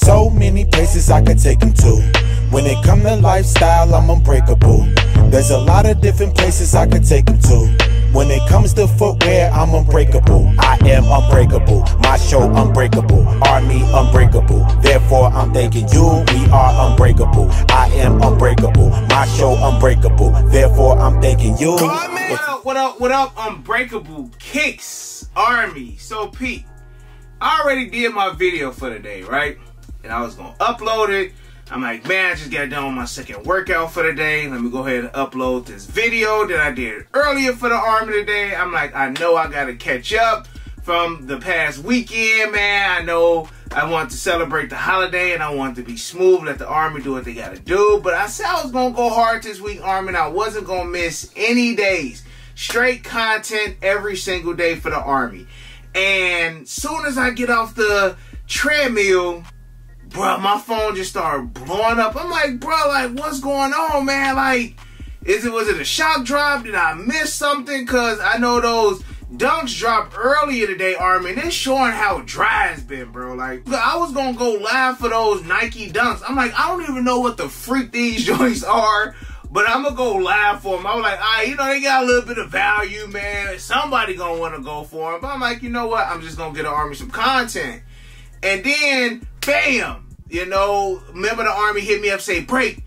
So many places I could take them to. When it come to lifestyle, I'm unbreakable. There's a lot of different places I could take them to. When it comes to footwear, I'm unbreakable. I am unbreakable. My show unbreakable. Army unbreakable. Therefore, I'm thanking you. We are unbreakable. I am unbreakable. My show unbreakable. Therefore, I'm thanking you. What up, Unbreakable Kicks Army. So, Pete, I already did my video for the day, right? And I was going to upload it. I'm like, man, I just got done with my second workout for the day. Let me go ahead and upload this video that I did earlier for the Army today. I'm like, I know I got to catch up from the past weekend, man. I know I want to celebrate the holiday and I want to be smooth, let the Army do what they got to do. But I said I was going to go hard this week, Army, and I wasn't going to miss any days. Straight content every single day for the Army. And soon as I get off the treadmill, bro, my phone just started blowing up. I'm like, bro, like, what's going on, man? Like, was it a shock drop? Did I miss something? Because I know those dunks dropped earlier today, Army, and it's showing how dry it's been, bro. Like, I was going to go live for those Nike dunks. I'm like, I don't even know what the freak these joints are, but I'm going to go live for them. I was like, all right, you know, they got a little bit of value, man. Somebody going to want to go for them. But I'm like, you know what? I'm just going to get the Army some content. And then, bam, you know, remember the Army hit me up, say, Break,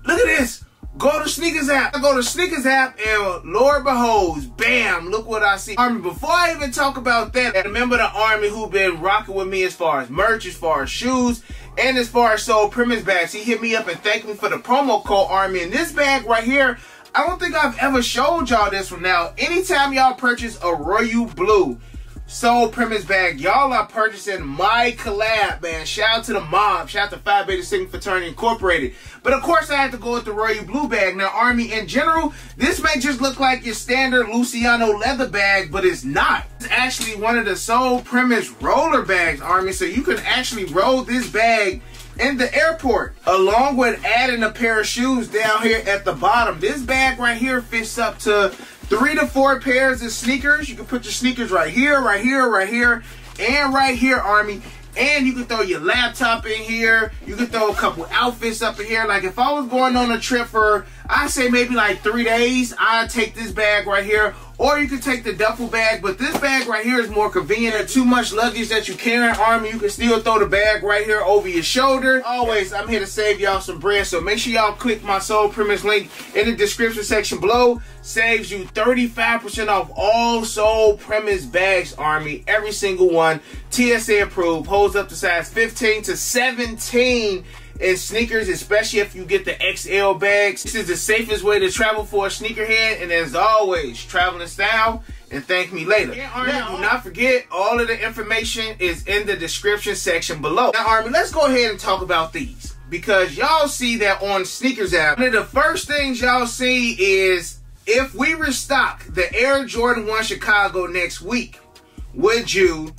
look at this. Go to Snkrs app. I go to Snkrs app, and Lord beholds, bam, look what I see. Army, before I even talk about that, remember the Army who been rocking with me as far as merch, as far as shoes, and as far as sold premise bags. He hit me up and thanked me for the promo code Army. And this bag right here, I don't think I've ever showed y'all this one. Now, anytime y'all purchase a royal blue soul premise bag, y'all are purchasing my collab, man. Shout out to the mob. Shout out to Phi Beta Sigma Fraternity Incorporated. But of course I had to go with the royal blue bag. Now, Army, in general, this may just look like your standard Luciano leather bag, but it's not. It's actually one of the soul premise roller bags, Army. So you can actually roll this bag in the airport, along with adding a pair of shoes down here at the bottom. This bag right here fits up to 3 to 4 pairs of sneakers. You can put your sneakers right here, right here, right here, and right here, Army. And you can throw your laptop in here. You can throw a couple outfits up in here. Like if I was going on a trip for, I'd say maybe like 3 days, I'd take this bag right here. Or you can take the duffel bag, but this bag right here is more convenient. There's too much luggage that you carry, Army. You can still throw the bag right here over your shoulder. Always, I'm here to save y'all some bread, so make sure y'all click my soul premise link in the description section below. Saves you 35% off all soul premise bags, Army. Every single one. TSA approved. Holds up to size 15 to 17 in sneakers, especially if you get the XL bags. This is the safest way to travel for a sneakerhead, and as always, travel in style and thank me later. Yeah, Army, do not forget, all of the information is in the description section below. Now, Army, let's go ahead and talk about these, because y'all see that on Snkrs app. One of the first things y'all see is, if we restock the Air Jordan 1 Chicago next week, would you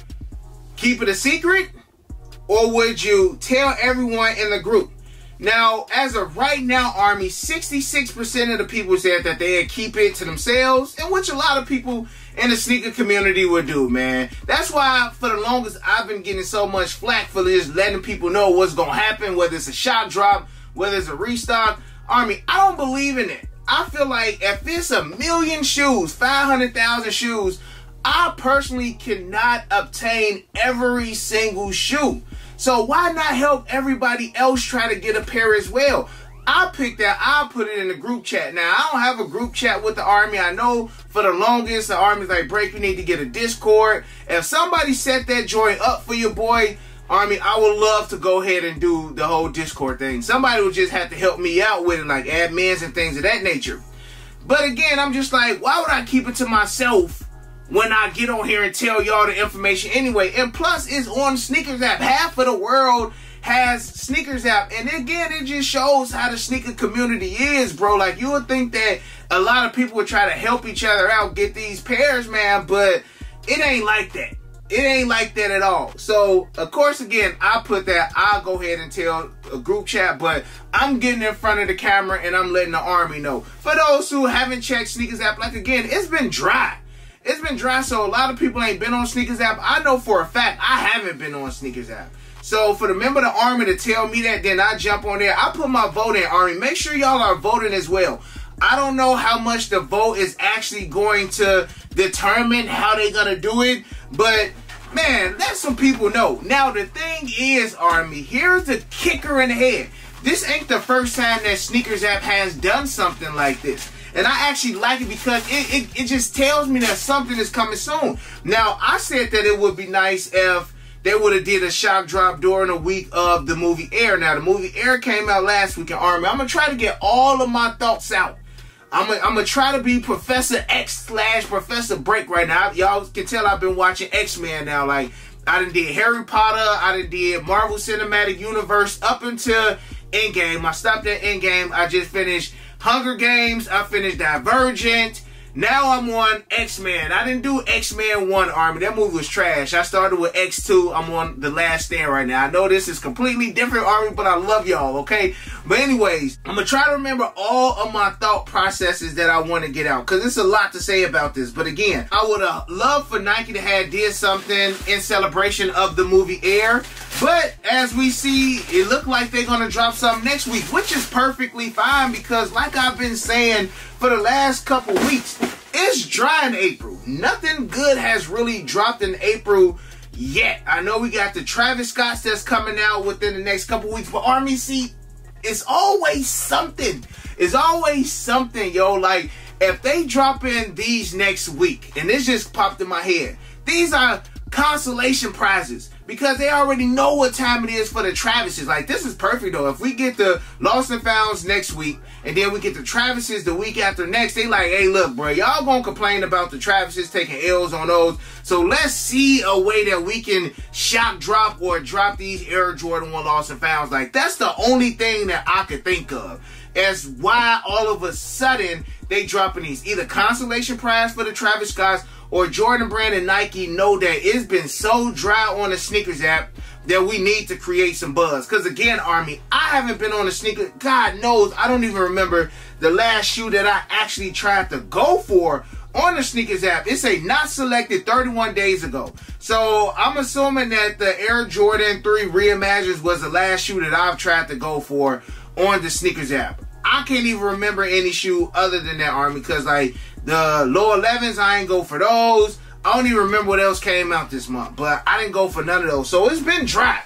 keep it a secret? Or would you tell everyone in the group? Now, as of right now, Army, 66% of the people said that they'd keep it to themselves, and which a lot of people in the sneaker community would do, man. That's why, for the longest, I've been getting so much flack for just letting people know what's going to happen, whether it's a shock drop, whether it's a restock. Army, I don't believe in it. I feel like if it's 1 million shoes, 500,000 shoes, I personally cannot obtain every single shoe. So why not help everybody else try to get a pair as well? I picked that. I'll put it in the group chat. Now, I don't have a group chat with the Army. I know for the longest, the Army's like, Break, you need to get a Discord. If somebody set that joint up for your boy, Army, I would love to go ahead and do the whole Discord thing. Somebody would just have to help me out with it, like admins and things of that nature. But again, I'm just like, why would I keep it to myself when I get on here and tell y'all the information anyway? And plus, it's on Snkrs app. Half of the world has Snkrs app. And again, it just shows how the sneaker community is, bro. Like, you would think that a lot of people would try to help each other out, get these pairs, man. But it ain't like that. It ain't like that at all. So, of course, again, I put that. I'll go ahead and tell a group chat, but I'm getting in front of the camera and I'm letting the Army know. For those who haven't checked Snkrs app, like, again, it's been dry. It's been dry, so a lot of people ain't been on Snkrs app. I know for a fact I haven't been on Snkrs app. So for the member of the Army to tell me that, then I jump on there. I put my vote in, Army. Make sure y'all are voting as well. I don't know how much the vote is actually going to determine how they're going to do it, but man, let some people know. Now, the thing is, Army, here's the kicker in the head. This ain't the first time that Snkrs app has done something like this. And I actually like it because it just tells me that something is coming soon. Now, I said that it would be nice if they would have did a shock drop during the week of the movie Air. Now, the movie Air came out last week in Army. I'm going to try to get all of my thoughts out. I'm gonna try to be Professor X / Professor Break right now. Y'all can tell I've been watching X-Men now. Like, I done did Harry Potter, I done did Marvel Cinematic Universe up until Endgame. I stopped at Endgame. I just finished Hunger Games. I finished Divergent. Now I'm on X-Men. I didn't do X-Men 1, Army. That movie was trash. I started with X2. I'm on The Last Stand right now. I know this is completely different, Army, but I love y'all, okay? But anyways, I'm going to try to remember all of my thought processes that I want to get out, because it's a lot to say about this. But again, I would have loved for Nike to have did something in celebration of the movie Air. But as we see, it looked like they're going to drop something next week, which is perfectly fine because like I've been saying for the last couple weeks, it's dry in April. Nothing good has really dropped in April yet. I know we got the Travis Scotts that's coming out within the next couple weeks, but Army, see, it's always something. It's always something, yo. Like, if they drop in these next week, and this just popped in my head, these are consolation prizes because they already know what time it is for the Travises. Like, this is perfect though. If we get the Lost and Founds next week and then we get the Travises the week after next, they like, hey, look, bro, y'all gonna complain about the Travises taking L's on those. So let's see a way that we can shock drop or drop these Air Jordan 1 Lost and Founds. Like, that's the only thing that I could think of as why all of a sudden they dropping these. Either consolation prize for the Travis Scotts or Jordan Brand and Nike know that it's been so dry on the Snkrs app that we need to create some buzz. Because again, Army, I haven't been on the sneaker. God knows, I don't even remember the last shoe that I actually tried to go for on the Snkrs app. It's a not selected 31 days ago. So I'm assuming that the Air Jordan 3 Reimagined was the last shoe that I've tried to go for on the Snkrs app. I can't even remember any shoe other than that, Army, because like the low 11s, I ain't go for those. I don't even remember what else came out this month, but I didn't go for none of those. So it's been dry.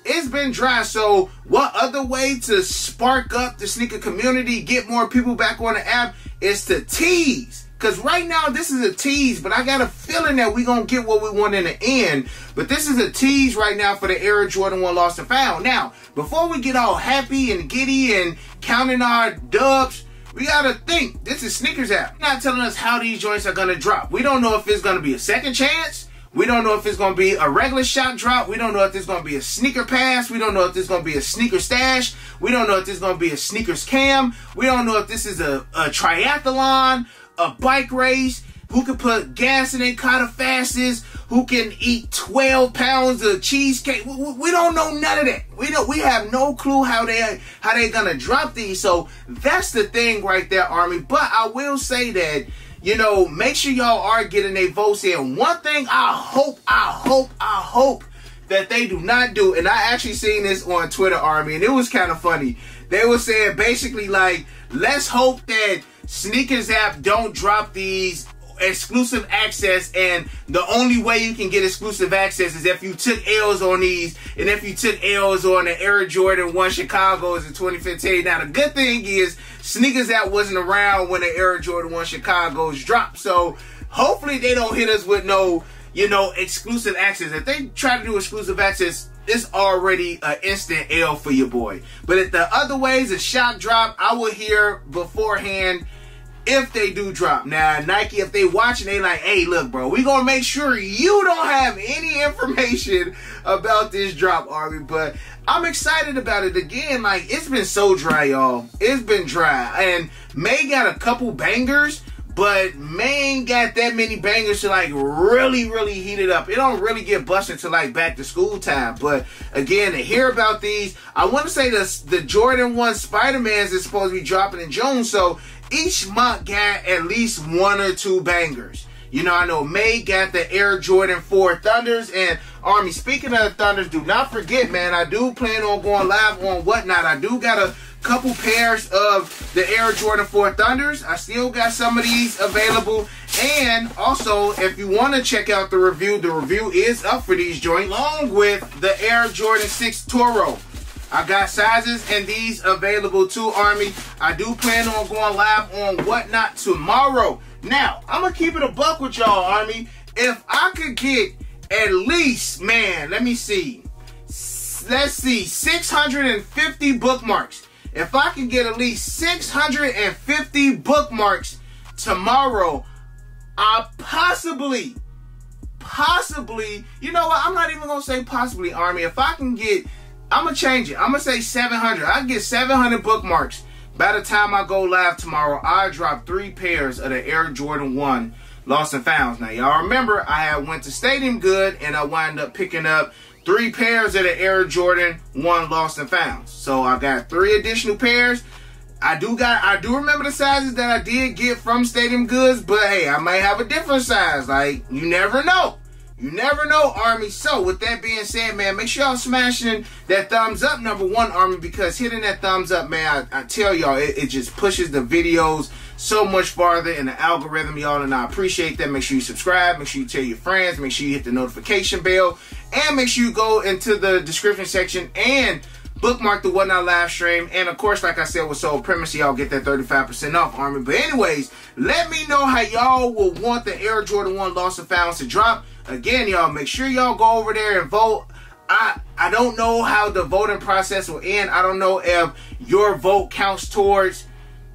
It's been dry. So what other way to spark up the sneaker community, get more people back on the app, is to tease. Because right now, this is a tease, but I got a feeling that we're going to get what we want in the end. But this is a tease right now for the Air Jordan 1 Lost and Found. Now, before we get all happy and giddy and counting our dubs, we got to think. This is Snkrs app. Not telling us how these joints are going to drop. We don't know if it's going to be a second chance. We don't know if it's going to be a regular shock drop. We don't know if there's going to be a sneaker pass. We don't know if there's going to be a sneaker stash. We don't know if there's going to be a sneakers cam. We don't know if this is a triathlon, a bike race, who can put gas in their car the fastest, who can eat 12 pounds of cheesecake. We don't know none of that. We have no clue how they gonna drop these. So that's the thing right there, Army. But I will say that, you know, make sure y'all are getting their votes in. One thing I hope that they do not do, and I actually seen this on Twitter, Army, and it was kind of funny. They were saying basically like, let's hope that Snkrs app don't drop these exclusive access, and the only way you can get exclusive access is if you took L's on these, and if you took L's on the Air Jordan 1 Chicago's in 2015. Now, the good thing is Snkrs app wasn't around when the Air Jordan 1 Chicago's dropped, so hopefully they don't hit us with no, you know, exclusive access. If they try to do exclusive access, it's already an instant L for your boy. But if the other ways, a shock drop, I will hear beforehand if they do drop. Now, Nike, if they watching, they like, hey, look, bro, we gonna make sure you don't have any information about this drop, Army. But I'm excited about it. Again, like, it's been so dry, y'all. It's been dry. And May got a couple bangers, but May ain't got that many bangers to like really heat it up. It don't really get busted until like back to school time. But again, to hear about these, I want to say the Jordan 1 Spider-Mans is supposed to be dropping in June. So each month got at least 1 or 2 bangers. You know, I know May got the Air Jordan 4 Thunders, and Army, speaking of the Thunders, do not forget, man, I do plan on going live on Whatnot. I do got a couple pairs of the Air Jordan 4 Thunders. I still got some of these available. And also, if you want to check out the review is up for these joints, along with the Air Jordan 6 Toro. I got sizes and these available too, Army. I do plan on going live on Whatnot tomorrow. Now, I'm going to keep it a buck with y'all, Army. If I could get at least, man, let me see. Let's see, 650 bookmarks. If I can get at least 650 bookmarks tomorrow, I possibly, you know what? I'm not even going to say possibly, Army. If I can get, I'm going to change it. I'm going to say 700. I can get 700 bookmarks. By the time I go live tomorrow, I drop 3 pairs of the Air Jordan 1 Lost and Founds. Now, y'all remember, I had went to Stadium Good, and I wound up picking up 3 pairs of the Air Jordan 1 Lost and Founds. So I got 3 additional pairs. I do remember the sizes that I did get from Stadium Goods, but hey, I might have a different size. Like, you never know. You never know, Army. So with that being said, man, make sure y'all smashing that thumbs up, number 1, Army, because hitting that thumbs up, man, I tell y'all, it just pushes the videos so much farther in the algorithm, y'all, and I appreciate that. Make sure you subscribe, make sure you tell your friends, make sure you hit the notification bell, and make sure you go into the description section and bookmark the Whatnot live stream. And of course, like I said, with Soul Primacy, y'all get that 35% off, Army. But anyways, let me know how y'all will want the Air Jordan 1 Lost and Founds to drop. Again, y'all, make sure y'all go over there and vote. I don't know how the voting process will end. I don't know if your vote counts towards,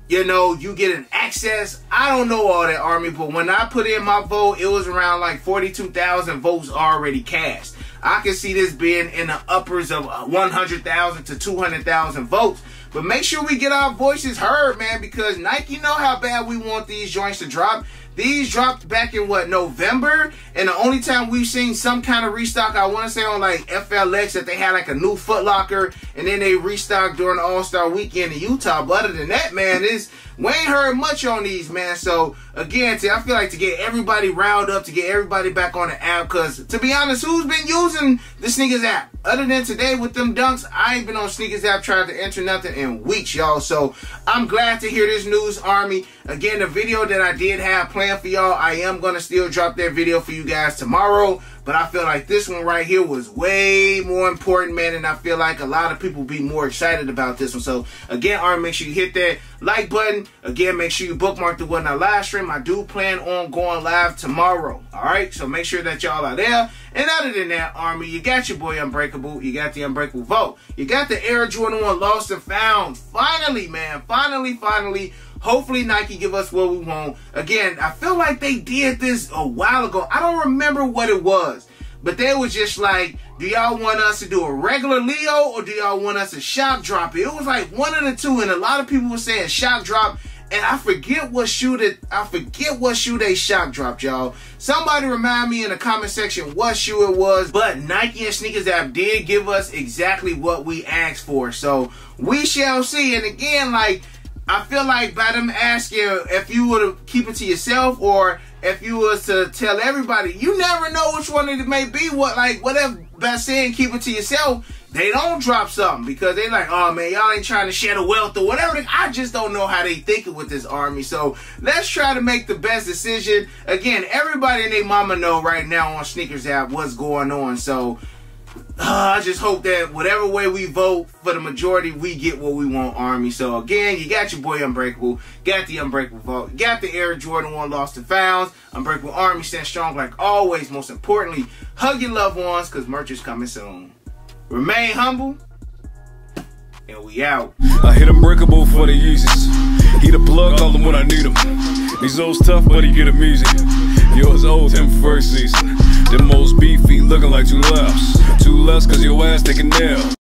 you know, you get an access. I don't know all that, Army, but when I put in my vote, it was around like 42,000 votes already cast. I can see this being in the uppers of 100,000 to 200,000 votes. But make sure we get our voices heard, man, because Nike know how bad we want these joints to drop. These dropped back in, what, November? And the only time we've seen some kind of restock, I want to say on like FLX, that they had like a new Foot Locker, and then they restocked during the All-Star Weekend in Utah. But other than that, man, we ain't heard much on these, man. So again, I feel like to get everybody riled up, to get everybody back on the app, because to be honest, who's been using the Snkrs app? Other than today with them dunks, I ain't been on Snkrs app trying to enter nothing in weeks, y'all. So I'm glad to hear this news, Army. Again, the video that I did have planned for y'all, I am going to still drop that video for you guys tomorrow. But I feel like this one right here was way more important, man, and I feel like a lot of people be more excited about this one. So again, Army, make sure you hit that like button. Again, make sure you bookmark the Whatnot live stream. I do plan on going live tomorrow. All right, so make sure that y'all are there. And other than that, Army, you got your boy Unbreakable. You got the Unbreakable vote. You got the Air Jordan 1 Lost and Found. Finally, man, finally. Hopefully Nike give us what we want. Again, I feel like they did this a while ago. I don't remember what it was, but they was just like, do y'all want us to do a regular Leo or do y'all want us to shock drop it? It was like one of the two, and a lot of people were saying shock drop, and I forget what shoe they shock dropped, y'all. Somebody remind me in the comment section what shoe it was, but Nike and Snkrs app did give us exactly what we asked for. So we shall see. And again, like, I feel like by them asking if you would have keep it to yourself or if you was to tell everybody, you never know which one it may be. Whatever by saying keep it to yourself, they don't drop something because they like, oh man, y'all ain't trying to share the wealth or whatever. I just don't know how they thinking with this, Army. So let's try to make the best decision. Again, everybody and their mama know right now on Snkrs app what's going on. So I just hope that whatever way we vote, for the majority, we get what we want, Army. So again, you got your boy Unbreakable, got the Unbreakable vote, got the Air Jordan 1 Lost and Founds. Unbreakable Army, stand strong like always. Most importantly, hug your loved ones, because merch is coming soon. Remain humble, and we out. I hit Unbreakable for the Yeezys. He the plug, call him when I need him. These old's tough, but he get him easy. Yours old, him first season. Them most beefy, looking like 2 lefts. 2 lefts, cause your ass taking nail.